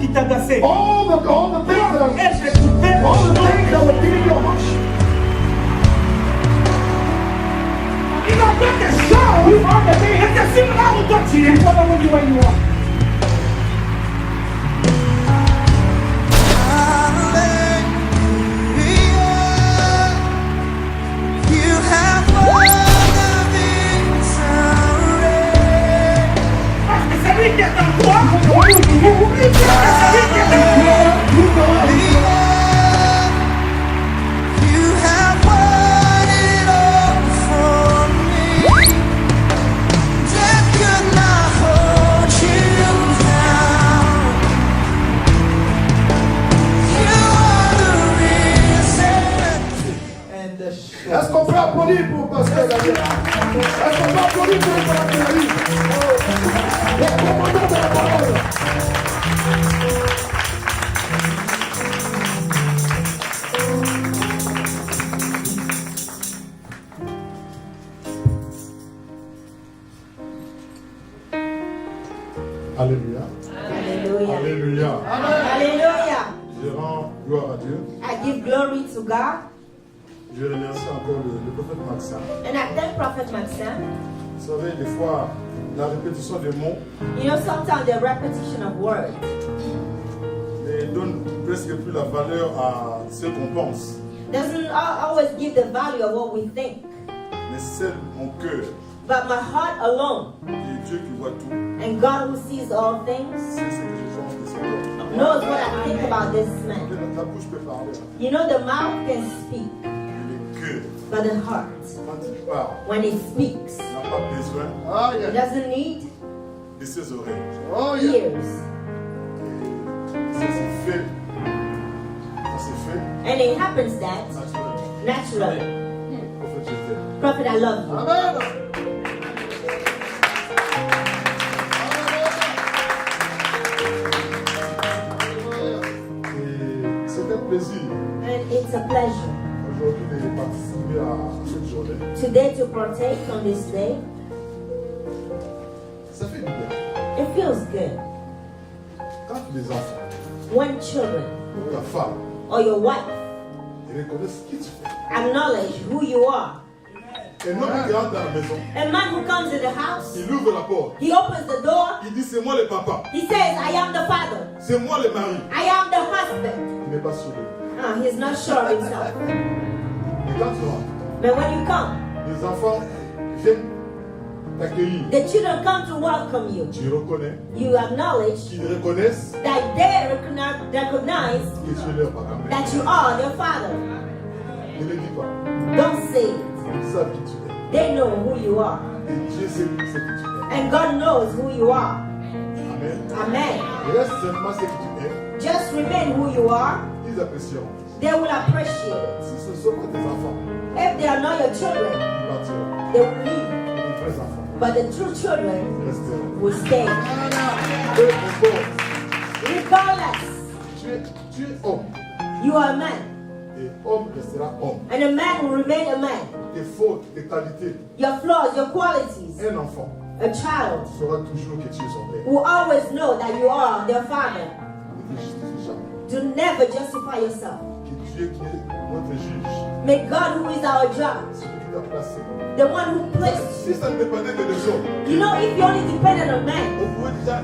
qui t'agaçaient. All the things that Elle t'écoutait. all the things that were giving you a much. Il a fait des choses. Et c'est sur là où toi tu es. Parce que c'est lui qui est en toi. Oublie que c'est lui qui est en toi. Est-ce qu'on peut applaudir pour Pascal Daniel? Est-ce qu'on peut applaudir pour le Pascal Daniel? Les commandants de la parole. Alléluia. Hallelujah. Alléluia. Hallelujah. Je rends gloire à Dieu. I give glory to God Je remercie encore le prophète Maxime. and I thank Prophet Maxim. Vous savez, des fois, la répétition des mots You know, sometimes the repetition of words ne donne presque plus la valeur à ce qu'on pense. doesn't always give the value of what we think. Mais c'est mon cœur But my heart alone et Dieu qui voit tout. and God who sees all things C'est ce que je pense de cet homme. knows what I think about this man. La bouche peut parler, You know, the mouth can speak, mais le cœur, but the heart, quand il parle, when it speaks, n'a pas besoin it doesn't need de ses oreilles. ears. Ça s'est fait. Ça s'est fait And it happens that naturellement. naturally. Prophète, je t'aime. Prophet, I love you. Amen. Et c'est un plaisir And it's a pleasure aujourd'hui de participer à cette journée. today to partake on this day. Ça fait du bien. It feels good Quand les enfants when children ou ta femme or your wife ils reconnaissent qui tu es. acknowledge who you are. Un homme qui rentre dans la maison, A man who comes in the house, il ouvre la porte, he opens the door, il dit c'est moi le papa, he says, I am the father, c'est moi le mari. I am the husband. Il n'est pas sûr de lui. He's not sure himself. Et quand tu rentres, But when you come, les enfants viennent t'accueillir. the children come to welcome you. Tu reconnais, You acknowledge qu'ils reconnaissent that they recognize que tu es leur papa. that you are their father. Ne le dis pas. Don't say it. Ils savent qui tu es. They know who you are. Et Dieu sait qui tu es. And God knows who you are. Amen. Amen. Reste simplement ce que tu es. Just remain who you are. Ils apprécieront. They will appreciate it. Si ce ne sont pas tes enfants, If they are not your children, ils partiront. they will leave. Les vrais enfants But the true children resteront. will stay. Peu importe. Regardless, Tu es homme. you are a man. Et homme restera homme. And a man will remain a man. Tes fautes, tes qualités. Your flaws, your qualities. Un enfant A child saura toujours que tu es son père. will always know that you are their father. Ne te justifie jamais. Do never justify yourself. Que Dieu qui est notre juge, May God, who is our judge, celui qui t'a placé. the one who placed Si ça ne dépendait que des hommes, you know, if you only depended on man, on pouvait déjà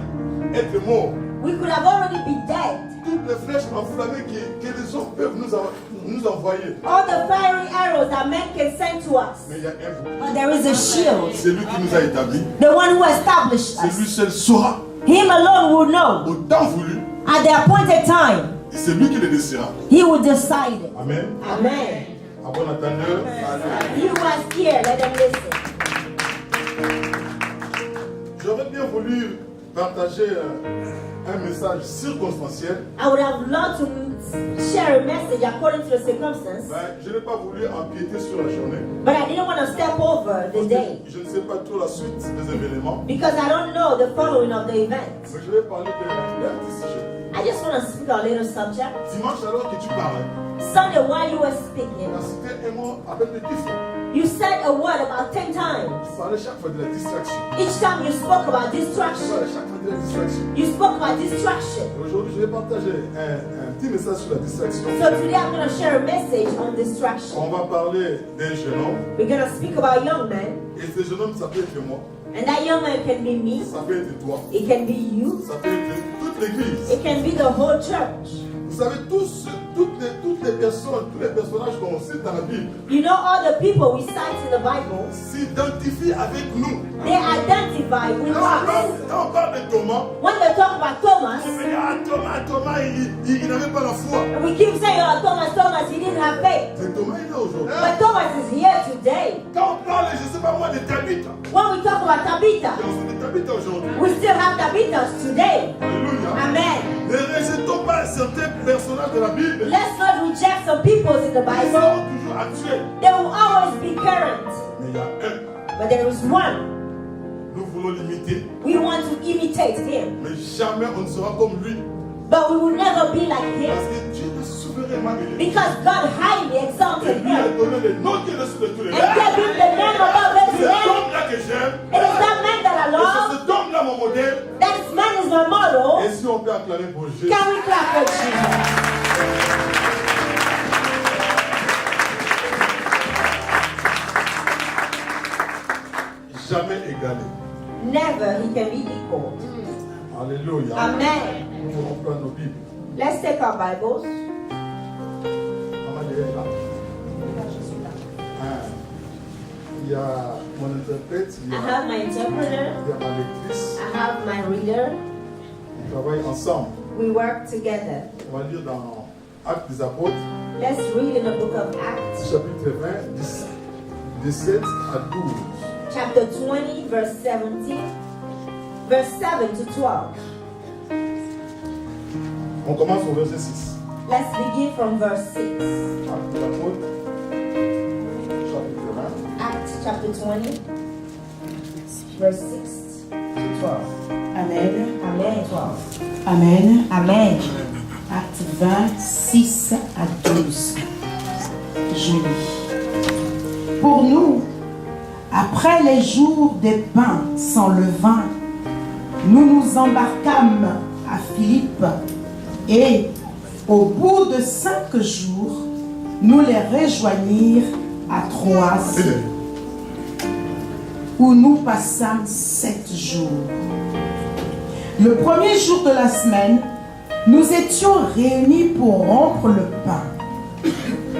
être mort. we could have already been dead. Toutes les flèches enflammées que les hommes peuvent nous envoyer. All the fiery arrows that men can send to us. Mais il y a un bouclier. But there is a shield. C'est lui qui nous a établis. The one who established C'est lui us. seul saura Him alone will know. au temps voulu. At the appointed time, Et c'est lui qui le décidera. he will decide it. Amen. Amen. À bon entendeur. You are here, let them listen. J'aurais bien voulu partager un message circonstanciel. I would have loved to share a message according to the circumstance, Mais je n'ai pas voulu empiéter sur la journée. but I didn't want to step over the day Je ne sais pas trop la suite des événements. because I don't know the following of the event. Mais je vais parler d'un petit sujet. I just want to speak on a little subject. Dimanche alors que tu parlais, Sunday, while you were speaking, tu as cité à peu près 10 fois. You said a word about 10 times. Vous parlez chaque fois de la distraction. Each time you spoke about Vous distraction. parlez chaque fois de la distraction. You spoke about distraction. Aujourd'hui, je vais partager un petit message sur la distraction. So today I'm going to share a message on distraction. On va parler d'un jeune homme. We're going to speak about young men. Et ce jeune homme, ça peut être moi. And that young man can be me. Ça peut être toi. It can be you. Ça peut être toute l'église. It can be the whole church. Vous savez, toutes les personnes, tous les personnages qu'on cite dans la Bible You know all the people we cite in the Bible, s'identifient avec nous. they identify with us. Quand on parle de Thomas, When they talk about Thomas, on dit, ah, Thomas, il n'avait pas la foi. and we keep saying, oh, Thomas, he didn't have faith. Mais Thomas, il est là aujourd'hui. But Thomas is here today. Quand on parle, je ne sais pas moi, de Tabitha, When we talk about Tabitha, et on fait de Tabitha aujourd'hui. we still have Tabithas today. Alléluia. Amen. Ne rejetons pas certains personnages de la Bible. Let's not reject some people in the Ils Bible. seront toujours actuels. They will always be current. Mais il y a un, But there is one. nous voulons l'imiter. We want to imitate him. Mais jamais on ne sera comme lui. But we will never be like him. Parce que Dieu l'a souverainement élevé. Because God highly Et exalted lui a him. donné le nom qui est au-dessus de tous les And gave him the name above C'est every cet name. homme-là que j'aime. It is that man that I Et love. c'est cet homme-là mon modèle. That man is my model. Et si on peut acclamer pour Jésus. Can we clap for Jesus? Jamais égalé. Never he can be equal. Alléluia. Amen. Nous allons prendre nos Bibles. Let's take our Bibles. Maman, elle est là. Ah. Il y a mon interprète, il y I a, have my interpreter. il y a ma lectrice. I have my reader. On travaille ensemble. We work together. On va lire dans Actes des Apôtres, Let's read in the book of Acts, chapitre 20, 17 à 12. chapter 20, verse 17, verse 7 to 12. On commence au verset 6. Let's begin from verse 6. Actes des Apôtres, chapitre 20. Acts chapter 20, verse 6 to 12. Amen. Amen. 12. Amen. Amen. Acte 20, 6 à 12. Je lis. Pour nous, après les jours des pains sans levain, nous nous embarquâmes à Philippe et, au bout de 5 jours, nous les rejoignirent à Troas, où nous passâmes 7 jours. Le premier jour de la semaine, nous étions réunis pour rompre le pain.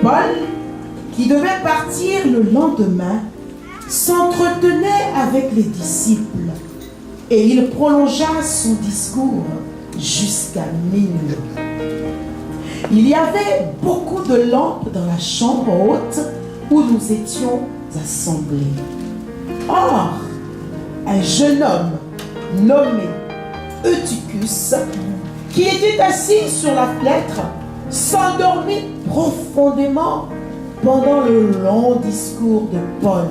Paul, qui devait partir le lendemain, s'entretenait avec les disciples et il prolongea son discours jusqu'à minuit. Il y avait beaucoup de lampes dans la chambre haute où nous étions assemblés. Or, un jeune homme nommé Eutychus, qui était assis sur la fenêtre, s'endormit profondément pendant le long discours de Paul.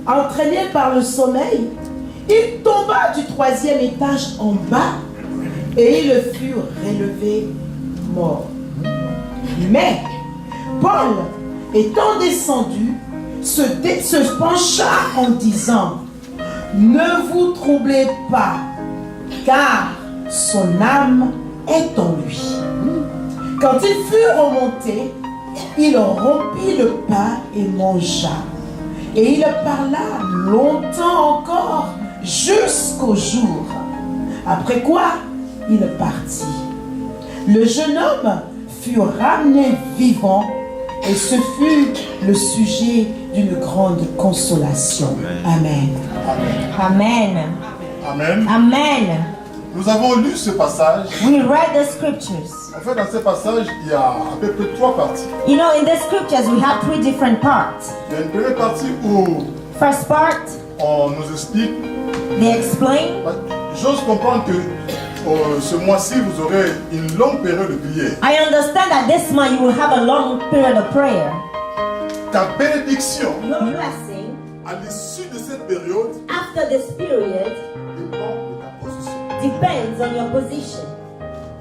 Entraîné par le sommeil, il tomba du 3e étage en bas et il fut relevé mort. Mais Paul, étant descendu, se pencha en disant: ne vous troublez pas, car son âme est en lui. Quand il fut remonté, il rompit le pain et mangea. Et il parla longtemps encore jusqu'au jour. Après quoi, il partit. Le jeune homme fut ramené vivant et ce fut le sujet d'une grande consolation. Amen. Amen. Amen. Amen. Nous avons lu ce passage. We read the scriptures. En fait, dans ce passage, il y a à peu près 3 parties. You know, in the scriptures, we have 3 different parts. Il y a une première partie où First part, on nous explique. they explain. J'ose comprendre que ce mois-ci, vous aurez une longue période de prière. I understand that this month you will have a long period of prayer. Ta bénédiction, Your blessing, à l'issue de cette période, after this period, dépend de ta position. depends on your position.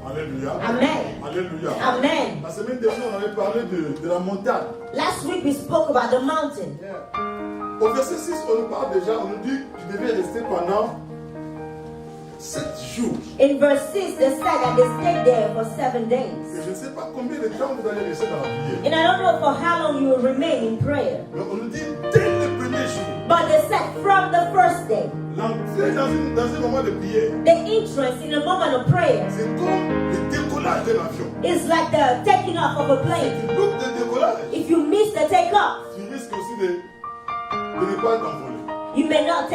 Alléluia. Amen. Alléluia. Alléluia. Amen. La semaine dernière, on avait parlé de la montagne. Last week we spoke about the mountain. Au verset 6, on nous parle déjà, on nous dit que tu devais rester pendant 7 jours. In verse 6, they said that they stayed there for 7 Et days. je ne sais pas combien de temps vous allez rester dans la prière. And I don't know for how long you will remain in prayer. Mais on nous dit dès le premier jour, But they said from the first day, l'entrée dans un moment de prière, the entrance in a moment of prayer c'est comme le décollage d'un avion. is like the taking off of a plane. Tu loupes le décollage, If you miss the takeoff, tu risques aussi de ne pas t'envoler. you may not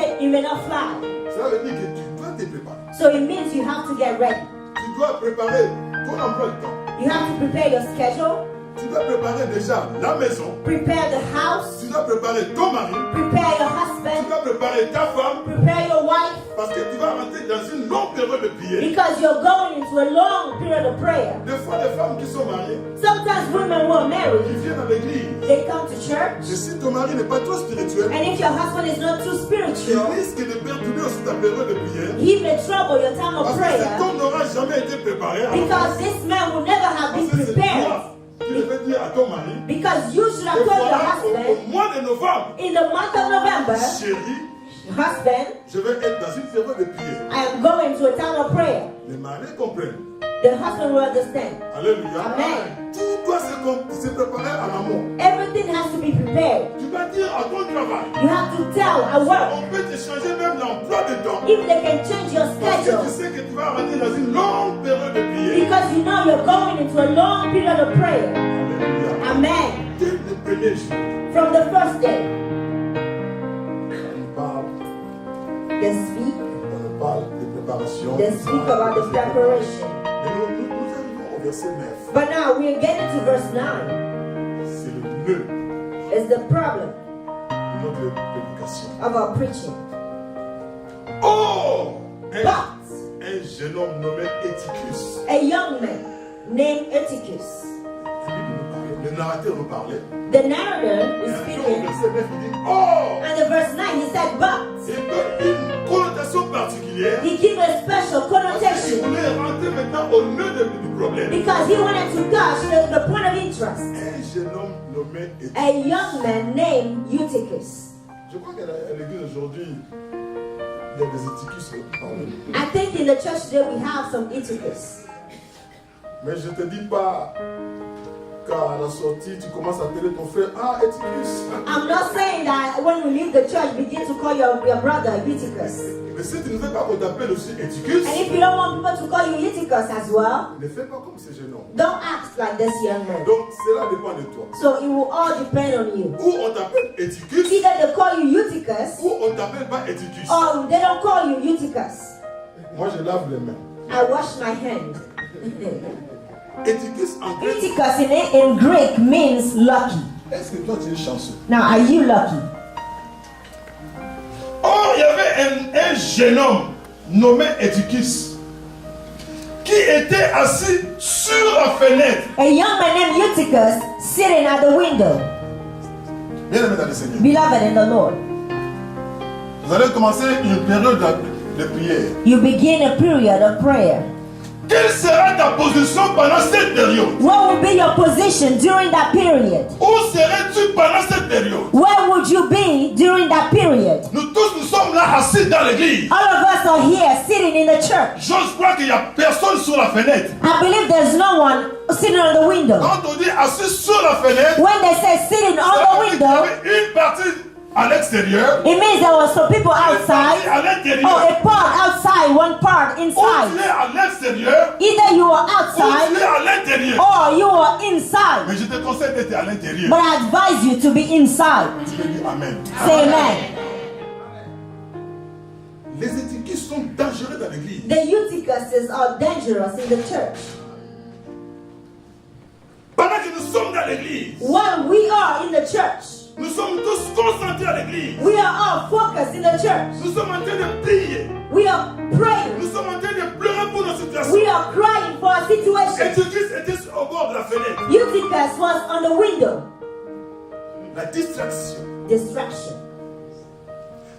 fly. Cela veut dire que tu dois te préparer. So it means you have to get ready. Tu dois préparer ton emploi du temps. You have to prepare your schedule, Tu dois préparer déjà la maison. prepare the house, Tu dois préparer ton mari. prepare your Tu husband, dois préparer ta femme. prepare your wife, Parce que tu vas rentrer dans une longue période de prière. because you're going into a long period of prayer. Des fois, les femmes qui sont mariées, Sometimes women who are qui married, viennent à l'église, they come to church, et si ton mari n'est pas trop spirituel, and if your husband is not too il spiritual, risque de perturber aussi ta période de prière. he may trouble your time of Parce que cet prayer, homme n'aura jamais été préparé. because this man will never have Parce been que c'est prepared. toi qui devais dire à ton mari, Because you should have et told your voilà, husband, au mois de novembre, in the month of November, chérie, husband, je vais être dans une période de prière. I am going to a time of prayer. Les maris comprennent. The husband will understand. Alléluia. Amen. Tout doit se préparer à l'amont. Everything has to be prepared. Tu vas dire à ton travail. You have to tell at work. On peut te changer même l'emploi de temps. If they can change your Parce que tu schedule, sais que tu vas rentrer dans une longue période de prière. because you know you're going into a long period of prayer. Alléluia. Amen. Dès le premier jour, From the first day, on parle, they speak. on parle de préparation. They speak about the preparation. Mais nous arrivons au verset 9. But now we're getting to verse 9. C'est le nœud It's the problem de notre prédication. of our preaching. Oh! But Un jeune homme nommé Éticus. a young man named Eutychus, Le narrateur nous parlait. the narrator Et is un jour, au speaking, verset 9, il dit Oh! and in verse 9 he said, but Il donne une connotation particulière. he gave a special Parce qu'il connotation voulait rentrer maintenant au nœud du problème. because he wanted to touch the point of interest. Un jeune homme nommé Éticus. A young man named Eutychus. Je crois qu'à l'église aujourd'hui, il y a des Éticus parmi nous. I think in the church today we have some Eutychus. Mais je ne te dis pas qu'à la sortie, tu commences à appeler ton frère Éticus. I'm not saying that when we leave the church, begin to call your brother Eutychus. Mais si tu ne veux pas qu'on t'appelle aussi Éticus, And if you don't want people to call you Eutychus as well, ne fais pas comme ce jeune homme. don't act like this young man. Donc cela dépend de toi. So it will all depend on you. Ou on t'appelle Éticus, Either they call you Eutychus ou on t'appelle pas Éticus. or they don't call you Eutychus. Moi je lave les mains. I wash my hand. Éticus en grec. Eutychus in Greek means lucky. Est-ce que toi tu es chanceux? Now, are you lucky? Or, il y avait un jeune homme nommé Éticus qui était assis sur la fenêtre. A young man named Eutychus sitting at the window. Bien aimé dans le Seigneur. Beloved in the Lord, Vous allez commencer une période de prière. you begin a period of prayer. Quelle sera ta position pendant cette période? What will be your position during that period? Où serais-tu pendant cette période? Where would you be during that period? Nous tous, nous sommes là assis dans l'église. All of us are here sitting in the church. J'ose croire qu'il n'y a personne sur la fenêtre. I believe there's no one sitting on the window. Quand on dit assis sur la fenêtre, When they say sitting on ça the veut dire qu'il y window, avait une partie à l'extérieur, it means there were some people une partie outside, à or l'intérieur. a part outside, one part Ou tu inside. es à l'extérieur, Either you are ou tu es outside à l'intérieur. or you are inside. Mais je te conseille d'être à l'intérieur. But I advise you to be inside. Tu peux dire Amen. Say amen. Les Éticus sont dangereux dans l'église. The Eutychuses are dangerous in the church. Pendant que nous sommes dans l'église, While we are in the church, nous sommes tous concentrés à l'église. we are all focused in the church. Nous sommes en train de prier. We are praying. Nous sommes en train de pleurer pour nos situations. We are crying for a situation. Éticus était au bord de la fenêtre. Eutychus was on the window. La distraction. Distraction.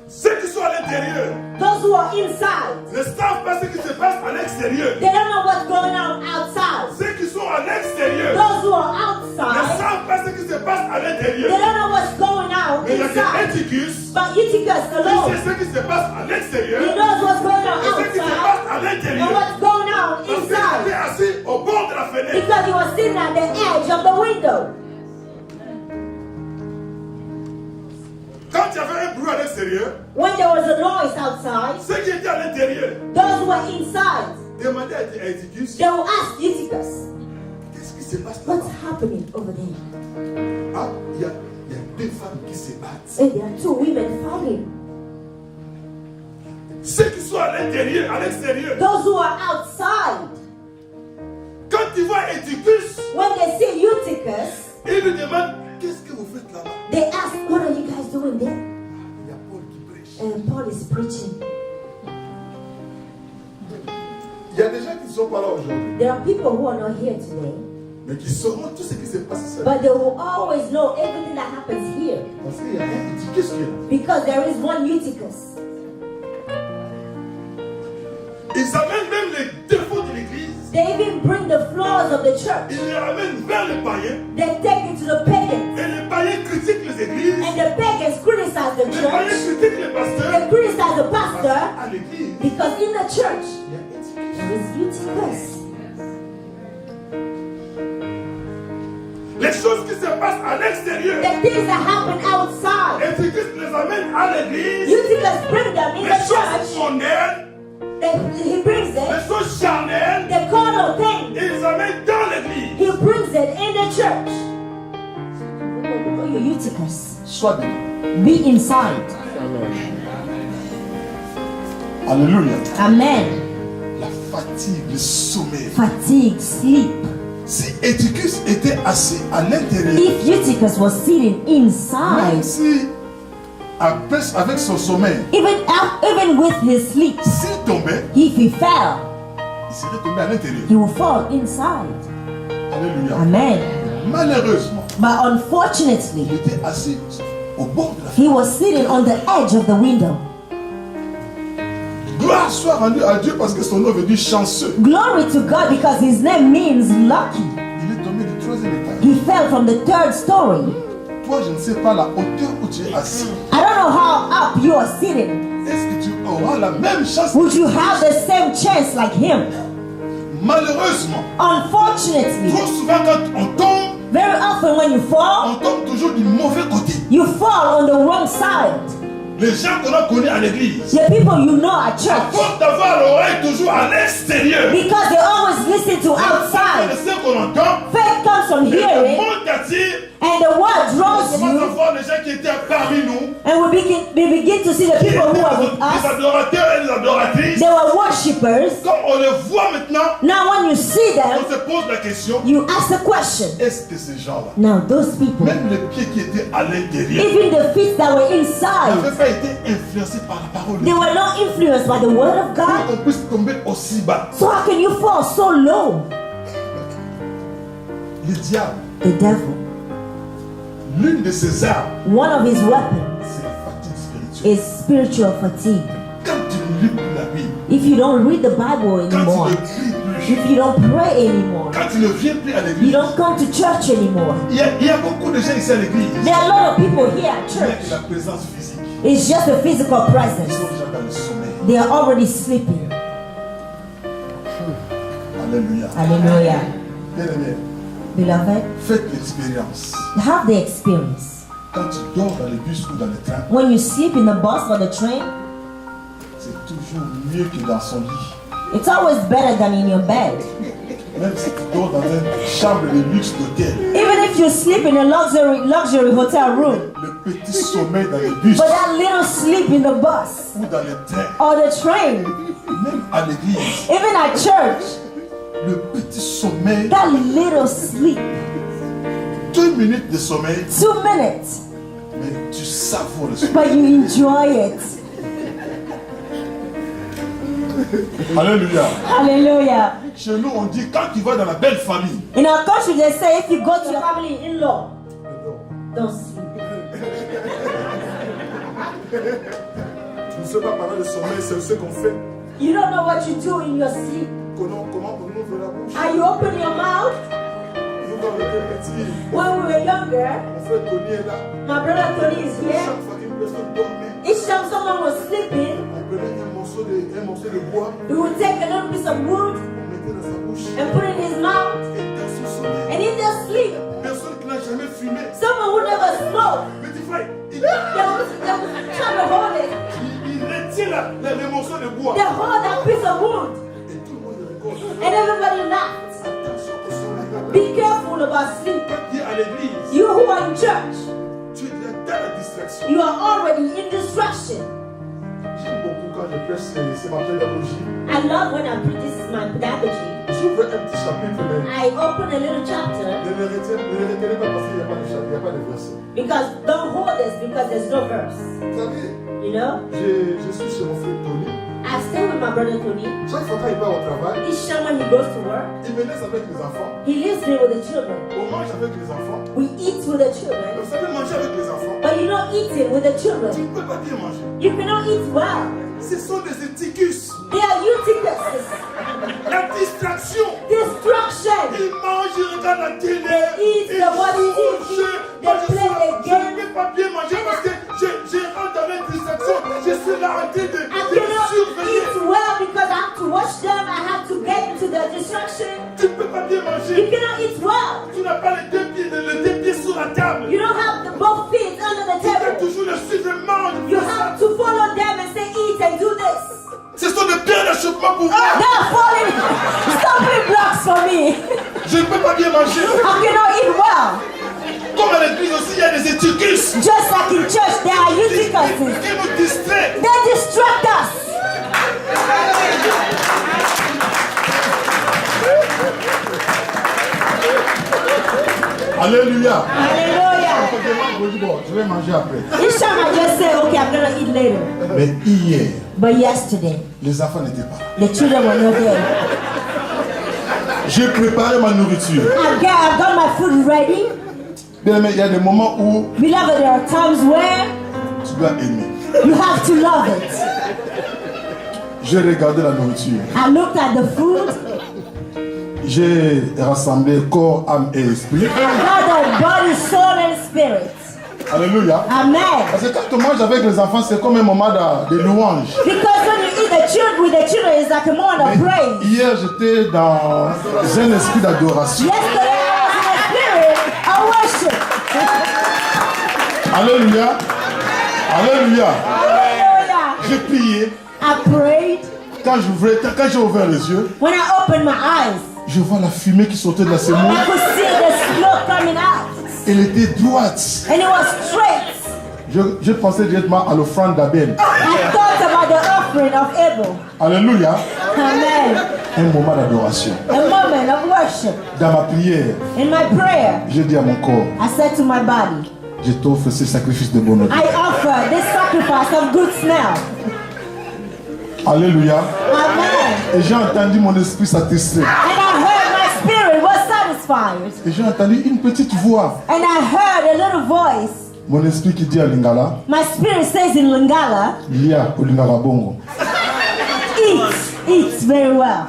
Ceux qui sont à l'intérieur Those who are inside, ne savent pas ce qui se passe à l'extérieur. they don't know what's going on outside. Ceux qui sont à l'extérieur Those who are ne outside, savent pas ce qui se passe à they l'intérieur. don't know what's going on Mais il y a inside. que Eutychus But Eutychus qui alone, sait ce qui se passe à he l'extérieur knows what's going on et ce qui se outside passe à and l'intérieur. what's going on Parce qu'il inside. était assis au bord de la fenêtre. Because he was sitting at the edge of the window. Quand il y avait un bruit à l'extérieur, When there was a noise outside, ceux qui étaient à l'intérieur those who were inside, demandaient à Eutychus, they will ask Eutychus, qu'est-ce qui se passe là-bas? what's happening over there? Ah, il y a deux femmes qui se battent. And there are two women fighting. Ceux qui sont à l'intérieur, à l'extérieur, Those who are outside, quand ils voient Eutychus, when they see Eutychus, ils lui demandent, qu'est-ce que vous faites là-bas? they ask, what are you guys doing there? Il y a Paul qui prêche. And Paul is preaching. Il y a des gens qui ne sont pas là aujourd'hui, There are people who are not here today, mais qui sauront tout ce qui se passe ici. but they will always know everything that happens here Parce qu'il y a un Eutychus qui est là. because there is one Eutychus. Ils amènent même les défauts de l'église. They even bring the flaws of the church. Ils les ramènent vers les païens. They take it to the pagans. Et les païens critiquent les églises. And the pagans criticize the Les païens church. critiquent les pasteurs. They criticize the Parce pastor qu'à l'église, because in the church il y a Eutychus. there is Eutychus. Les choses qui se passent à l'extérieur, The things that happen outside, Eutychus les amène à l'église. Eutychus bring them in Les the choses church. mondaines, He brings les it, choses charnelles, the carnal thing. ils les amènent dans l'église. He brings it in the church. Oh, you Eutychus, Sois béni. be inside. Alléluia. Amen. La fatigue, le sommeil. Fatigue, sleep. Si Eutychus était assis à l'intérieur, If Eutychus was sitting même inside, si avec son sommeil, even with his sleep, s'il tombait, if he fell, il serait tombé à l'intérieur. he will fall inside. Alléluia. Amen. Malheureusement, But unfortunately, il était assis au bord de la he was sitting on the edge of the window. Gloire soit rendue à Dieu parce que son nom veut dire chanceux. Glory to God because his name means lucky. Il est tombé du troisième étage. He fell from the third story. Toi, je ne sais pas la hauteur où tu es assis. I don't know how up you are sitting. Est-ce que tu auras la même chance? Would you have the same chance like him? Malheureusement, Unfortunately, trop souvent quand on tombe, very often when you fall, on tombe toujours du mauvais côté. you fall on the wrong side. Les gens qu'on a connus à l'église, The people you know at à church, force d'avoir l'oreille toujours à l'extérieur, because they always listen to c'est outside. ce qu'on entend, Faith comes from et le hearing, monde t'attire. and the word On draws commence à you, voir les gens qui étaient parmi nous, and we begin to see the qui étaient people who are with des us. adorateurs et des adoratrices. They were worshippers. Quand on les voit maintenant, Now when you see them, on se pose la question, you ask the question. est-ce que ces gens-là, Now those people, même les pieds qui étaient à l'intérieur, even the feet that were inside, n'avaient pas été influencés par la parole de they Dieu? were not influenced by the word of Pour God. qu'on puisse tomber aussi bas. So how can you fall so low? Le diable, The devil, l'une de ses armes, one of his weapons c'est la fatigue spirituelle. is spiritual fatigue. Quand tu ne lis plus la Bible, If you don't read the Bible quand anymore, tu ne pries plus, if you don't pray anymore, quand tu ne viens plus à you l'église, don't come to church anymore. il y a beaucoup de gens ici à l'église. There are a lot of people here at Il y a church. la présence physique. It's just a physical Ils presence. sont déjà dans le sommeil. They are already sleeping. Alléluia. Hallelujah. Bien-aimé, Beloved, faites l'expérience. have the experience. Quand tu dors dans le bus ou dans le train, When you sleep in the bus or the train, c'est toujours mieux que dans son lit. it's always better than in your bed. Même si tu dors dans une chambre de luxe d'hôtel, Even if you sleep in a luxury hotel room, le petit sommeil dans le bus but that little sleep in the bus ou dans le train, or the train, même à l'église, even at church, le petit sommeil, that little sleep, 2 minutes de sommeil, 2 minutes, mais tu savoures le sommeil. but you enjoy it. Alléluia. Hallelujah. Chez nous, on dit quand tu vas dans la belle famille, In our country, they say if you go to your family in-law, don't sleep. tu ne sais pas parler de sommeil, c'est ce qu'on fait. You don't know what you do in your sleep. Comment on ouvre la bouche? Are you open your mouth? petit, When we were younger, mon frère Tony est là. my brother Tony is here. Chaque fois qu'une personne dormait, Each time someone was sleeping, on prenait un morceau de bois, we would take a little piece of wood on mettait dans sa bouche. and put it in his mouth, Et dans son sommeil, and in their sleep, personne qui n'a jamais fumé. someone who never smoked, Petit frère, il trying to hold it. retire les morceaux de bois. They hold that piece of wood, Et tout le monde rigole. and everybody laughed. Attention au sommeil. Be careful about sleep. Quand tu es à l'église, You who are in church, tu es dans la distraction. you are already in distraction. J'aime beaucoup quand je prêche, c'est ma pédagogie. I love when I preach. This is my pedagogy. J'ouvre un petit chapitre, mais I open a little chapter ne le retenez pas parce qu'il n'y a pas de chapitre, il n'y a pas de verset. because don't hold this because there's no verse. Vous savez, You know, je suis chez mon frère Tony. I stay with my brother Tony. Chaque fois qu'il va au travail, Each time when he goes to work, il me laisse avec les enfants. he leaves me with the children. On mange avec les enfants. We eat with the children, Vous savez manger avec les enfants. but you don't eat it with the Tu children. ne peux pas bien manger. You cannot eat well. Ce sont des éticus. They are eutychus. La distraction. Destruction. Ils mangent, ils regardent la télé. They eat Ils the body jouent, TV. Moi, They play the je game. ne peux pas bien manger parce que j'ai rentre dans la distraction. Je suis là en train de I cannot surveiller. eat well because I have to watch them. I have to get into the distraction. Tu ne peux pas bien You manger. cannot eat well. Tu n'as pas les deux pieds sur la table. You don't have the both feet under the Tu dois table. toujours le suivre, mange. You have to follow them and say eat and do this. Ce sont des pierres d'achoppement pour moi. They're falling stumbling blocks for me. Je ne peux pas bien manger. I cannot eat well. Comme à l'église aussi, il y a des éticus Just like in church, there are eutychuses. qui nous distraient. They distract us. Alléluia. Hallelujah. Bon, je vais manger après. Each time I just say, okay, I'm gonna eat later. Mais hier, But yesterday, les enfants n'étaient pas là. the children were not there. J'ai préparé ma nourriture. I've got my food ready. Bien aimé, il y a des moments où Beloved, there are times where tu dois aimer. you have to love it. J'ai regardé la nourriture. I looked at the food. J'ai rassemblé corps, âme et esprit. I got the body, soul, and spirit. Alléluia. Amen. Parce que quand on mange avec les enfants, c'est comme un moment de louange. Because when you eat the children with the children, it's like a moment of praise. Hier, j'étais dans un esprit d'adoration. Yesterday, I was in a spirit of worship. Alléluia. Alléluia. Hallelujah. J'ai prié. I prayed. Quand j'ai ouvert les yeux, When I opened my eyes, je vois la fumée qui sortait de la semoule. I could see the smoke coming out. Elle était droite. And it was straight. Je pensais directement à l'offrande d'Abel. I thought about the offering of Abel. Alléluia. Amen. Un moment d'adoration. A moment of worship. Dans ma prière, In my prayer, j'ai dit à mon corps, I said to my body, je t'offre ce sacrifice de bonheur. I offer this sacrifice of good smell. Alléluia. Amen. Et j'ai entendu mon esprit satisfait. And I heard my spirit was satisfied. Et j'ai entendu une petite voix. And I heard a little voice. Mon esprit qui dit à Lingala, My spirit says in Lingala, Lia au Lingala Bongo. eat very well.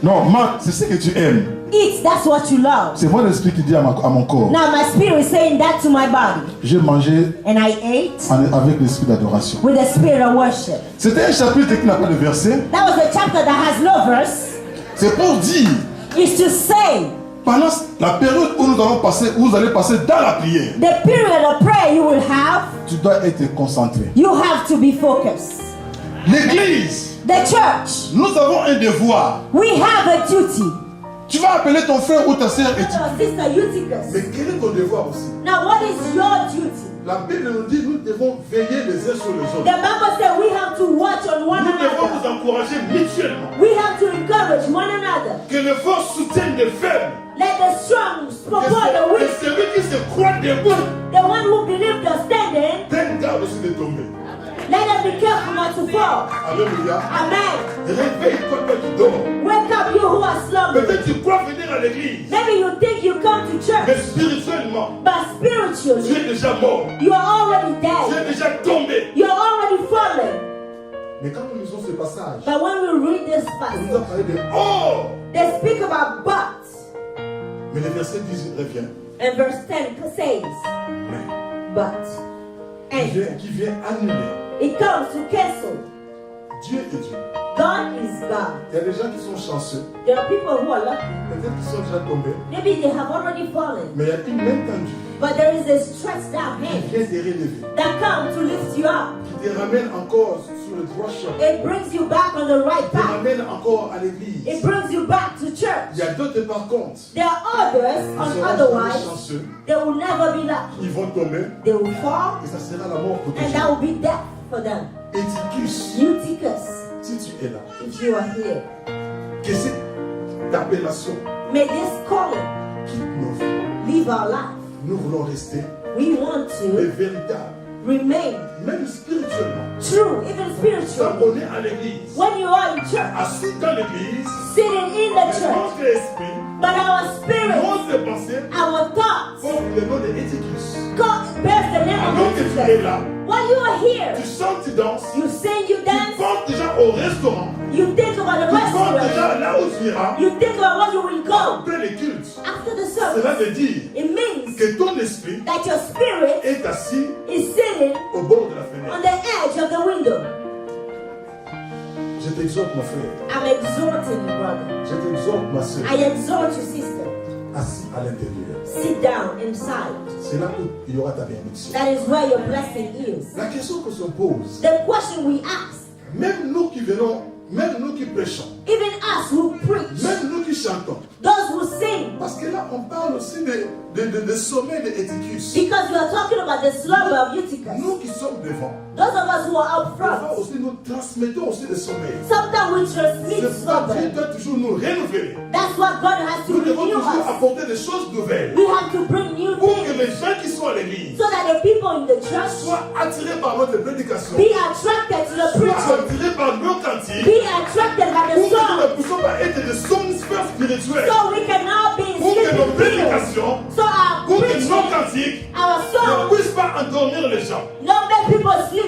Non, man, c'est ce que tu aimes. Eat, that's what you love. C'est mon esprit qui dit à mon corps. Now my spirit is saying that to my body. J'ai mangé And I ate avec l'esprit d'adoration. with the spirit of worship. C'était un chapitre qui n'a pas de verset. That was a chapter that has no verse. C'est pour dire, It's to say, pendant la période où nous allons passer, où vous allez passer dans la prière, the period of prayer you will have, tu dois être concentré. you have to be focused. L'église, The church, nous avons un devoir. we have a duty. Tu vas appeler ton frère ou ta sœur et tu... Brother or sister Eutychus. Mais quel est ton devoir aussi? Now what is your duty? La Bible nous dit nous devons veiller les uns sur les The autres. Bible said we have to watch on one Nous devons another. nous encourager mutuellement. We have to encourage one another. Que le fort soutienne les faibles. Let the strong Que support the weak. celui qui se croit debout, The one who believes they're standing, prenne garde aussi de tomber. let them be careful not to fall. Alléluia. Amen. Réveille-toi quand tu dors. Wake up you who are slumbering. Peut-être tu crois venir à l'église, Maybe you think you come to mais church, spirituellement, but tu spiritually, es déjà mort. you are already Tu dead. es déjà tombé. You're already fallen. Mais quand nous lisons ce passage, But when we read this on nous passage, a parlé de oh, they speak about but. mais le verset 10 revient. And verse 10 says, Mais but, and qui vient annuler. it comes to cancel. Dieu est Dieu. God is God. Il y a des gens qui sont chanceux. There are people who are lucky. Peut-être qu'ils sont déjà tombés. Maybe they have already fallen. Mais il y a une main tendue But there is a stretched out qui hand vient te relever. that comes to lift you up. Qui te ramène encore sur le droit chemin. It brings you back on the right Qui te path. ramène encore à l'église. It brings you back to Il church. y a d'autres par contre. There are others, Ils on seront otherwise, chanceux. they will never be lucky. Ils vont tomber. They will fall, Et ça sera la mort pour and toujours. that will be death for them. Éticus, Eutychus, si tu es là, if you are here, que cette appellation may this calling quitte nos vies. live our life. Nous voulons rester We want des to véritables, remain même spirituellement. true, even Quand spiritually. on est à l'église, When you are in church, assis dans l'église, sitting in the church, notre esprit, but our spirit, notre pensée our thoughts, porte le nom de Éticus. God bears the name Alors of que tu es Jesus. là, While you are here, tu sens, tu danses, you sing, you tu dance, penses déjà au restaurant, you think about the tu penses restaurant, déjà là où tu iras, you think about where you will go après les cultes. after the Cela service. veut dire It means que ton esprit that your spirit est assis is sitting au bord de la fenêtre. on the edge of the window. Je t'exhorte, mon frère. I'm exhorting you, brother. Je t'exhorte, ma soeur, I exhort you, sister. assis à l'intérieur. Sit down inside. C'est là où il y aura ta bénédiction. That is where your blessing is. La question que se pose, The question we ask, même nous qui venons, même nous qui prêchons, even us who preach, même nous qui chantons, those who sing, parce que là on parle aussi de sommet de Éticus. because we are talking about the slumber of Eutychus. Nous qui sommes devant, Those of us who are up parfois front, aussi nous transmettons aussi des sommets. sometimes we transmit C'est pas Dieu slumber. doit toujours nous renouveler. That's what God has to Nous devons renew toujours us. apporter des choses nouvelles We have to bring new pour que things les gens qui sont à l'église so that the people in the church soient attirés par notre prédication, be attracted to the soient preaching, attirés par nos cantiques, be attracted by the pour que nous song, ne puissions pas être des somnifères spirituels, so we can now be pour que nos sleeping pills. prédications, So our pour que preaching, nos cantiques our ne song, puissent pas endormir les gens. don't make people sleep.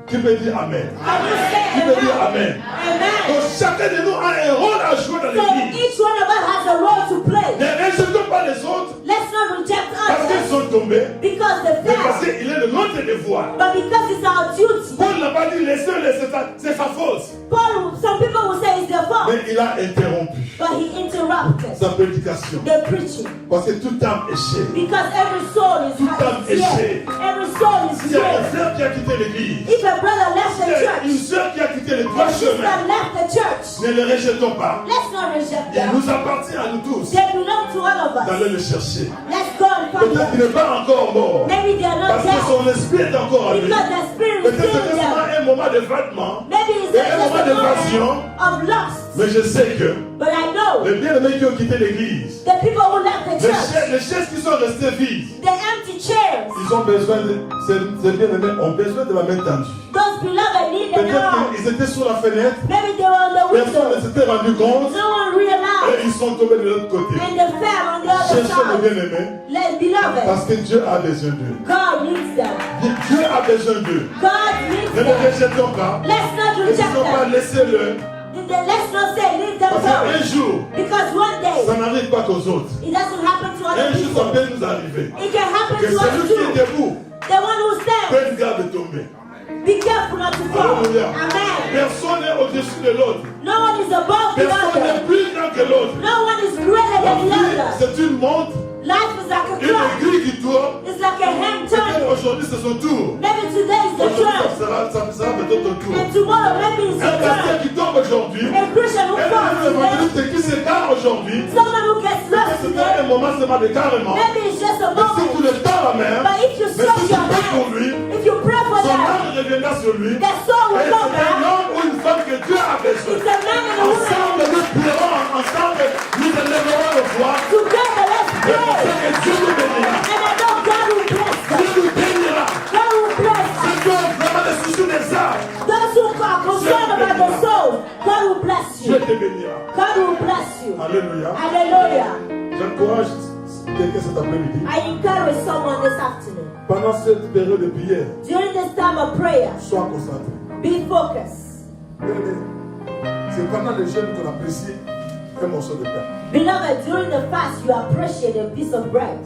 Qui peut dire Amen? Can you say Qui peut dire amen? Amen? Amen. Donc chacun de nous a un rôle à jouer dans So l'église. each one of us has a role to play. Ne rejetons pas les autres Let's not reject parce qu'ils others sont tombés, because they mais parce fail, qu'il est de notre devoir. but because it's our duty. Paul n'a pas dit laissez-le, c'est sa faute. Paul, some people will say it's their fault, Mais il a interrompu but he interrupted sa prédication. the preaching Parce que toute âme est chère. because every soul is âme est chère. Every soul is S'il y a un great. frère qui a quitté l'église, If a brother left s'il the y a une church, soeur qui a quitté les trois a sister chemins, left the church, ne les rejetons pas. let's not reject Il them. nous appartient à nous tous They belong to all of us. d'aller le chercher. Let's go and find Peut-être qu'il them. n'est pas encore mort. Maybe they are not Parce que dead son esprit est encore en lui. because the spirit is Peut-être que still ce there. sera un moment de vêtement. Maybe it's Et un just moment a d'évasion. moment of lust. Mais je sais que But I know les bien-aimés qui ont quitté l'église, the people who left the church, les chaises qui sont restées vides, the empty chairs, ils ont besoin ces bien-aimés ont besoin de la main tendue. those beloved need an Peut-être arm. qu'ils étaient sur la fenêtre, Maybe they were on the personne ne window. s'était rendu compte, No one et realized. ils sont tombés de l'autre côté. And they fell on the other Cherchez les side. bien-aimés, Let beloved, parce que Dieu a besoin d'eux. God needs them. Dieu a besoin d'eux. God needs Ne les them. rejetons pas. Let's not Ne reject disons pas them. laissez-le. Let's not say leave them Parce qu'un go. jour, Because one day ça n'arrive pas qu'aux autres. it doesn't happen to Un other jour, ça people. peut nous arriver. It can happen Que to us celui qui est too. debout The one who stands, prenne garde de tomber. be careful not to fall. Alléluia. Amen. Personne n'est au-dessus de l'autre. No one is above the Personne n'est other. plus grand que l'autre. No one is greater La than the vie, other. c'est une montre, Life is like a une clock. aiguille qui tourne. It's like a hand Peut-être turning. aujourd'hui, c'est son tour. Maybe today is the Aujourd'hui, turn. ça sera peut-être ton tour. And tomorrow maybe it's Un your pasteur turn. qui tombe aujourd'hui. A Christian who Un falls today. évangéliste qui s'écarte aujourd'hui. Someone who gets lost Peut-être today. c'était un moment seulement de carrément. Maybe it's just a Mais si tu moment. le tends la main, But if you mais stretch si tu your pries pour hand, lui, if you pray for son them, âme reviendra sur lui. their soul Et will go c'est un back. homme ou une femme que Dieu a besoin. It's a man and a woman. Ensemble, nous prierons, ensemble, nous élèverons nos voix. Together, let's Et je pray. sais que Dieu nous bénira. And I know God will bless Dieu them. nous bénira. God will bless them. C'est toi vraiment le souci des âmes. Those who are concerned about the soul, God will bless Dieu you. te bénira. God will bless you. Alléluia. Hallelujah. J'encourage quelqu'un cet après-midi. I encourage someone this afternoon. Pendant cette période de prière, During this time of prayer, sois concentré. be focused. C'est pendant les jeûnes qu'on apprécie un morceau de pain. Beloved, during the fast, you appreciate a piece of bread.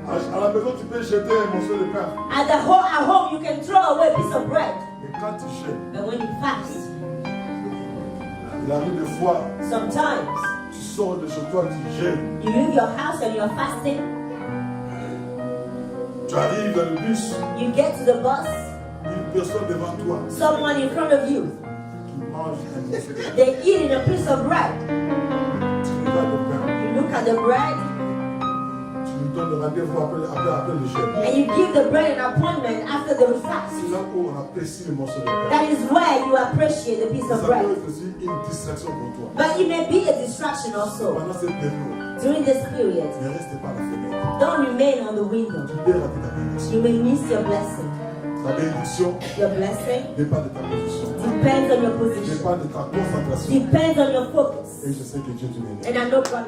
À la maison, tu peux jeter un morceau de pain. At home, you can throw away a piece of bread. Mais quand tu jeûnes, But when you fast, il arrive des fois, sometimes tu sors de chez toi, tu jeûnes. you leave your house and you're fasting. Tu arrives dans le bus, You get to the bus, une personne devant toi someone in front of you, qui mange un morceau de pain. they eat a piece of bread. Tu regardes le pain, You look at the bread tu lui donnes le rendez-vous après le jeûne. and you give the bread an appointment after the fast. C'est là où on apprécie le morceau de pain. That is where you appreciate the piece Ça of peut bread. être aussi une distraction pour toi. But it may be a distraction also. Pendant cette période, During this period, ne reste pas à la fenêtre. don't remain on the window. Tu peux rater ta bénédiction. You may miss your blessing. Ta bénédiction Your blessing dépend de ta position. depends on your position, Dépend de ta concentration. depends on your focus. Et je sais que Dieu te bénit. And I know God